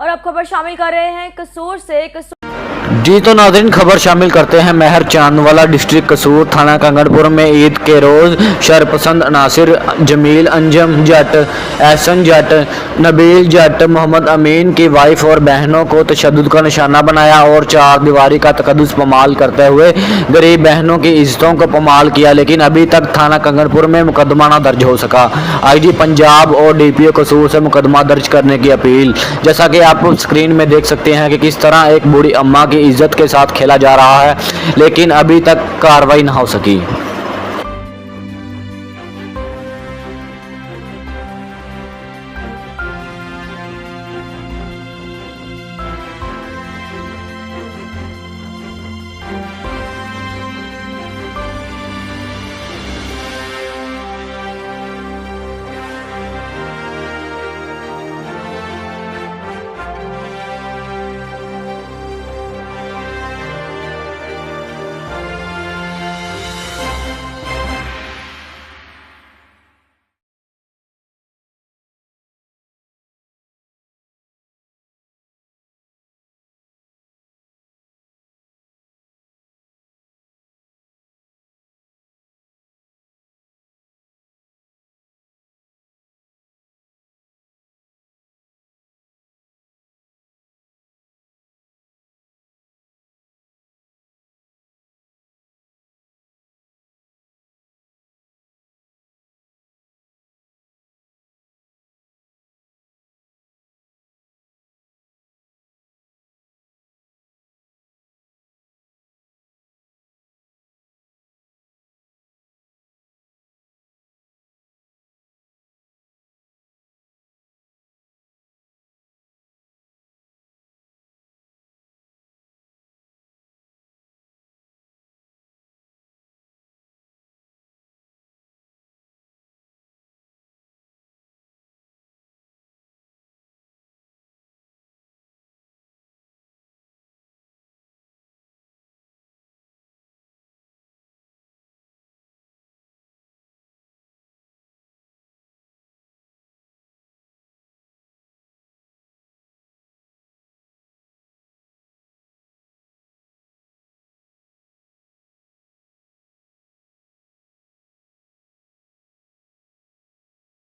और अब खबर शामिल कर रहे हैं कसूर से। जी तो नाज़रीन, खबर शामिल करते हैं महर चांदवाला डिस्ट्रिक्ट कसूर थाना कंगनपुर में ईद के रोज़ शरपसंद नासिर, जमील, अंजम जट, एहसन जट, नबील जट, मोहम्मद अमीन की वाइफ और बहनों को तशद्दुद का निशाना बनाया और चार दीवारी का तकद्दुस पमाल करते हुए गरीब बहनों की इज्जतों को पमाल किया, लेकिन अभी तक थाना कंगनपुर में मुकदमा न दर्ज हो सका। IG पंजाब और DPO कसूर से मुकदमा दर्ज करने की अपील। जैसा कि आप स्क्रीन में देख सकते हैं कि किस तरह एक बूढ़ी अम्मा की इज्जत के साथ खेला जा रहा है, लेकिन अभी तक कार्रवाई न हो सकी।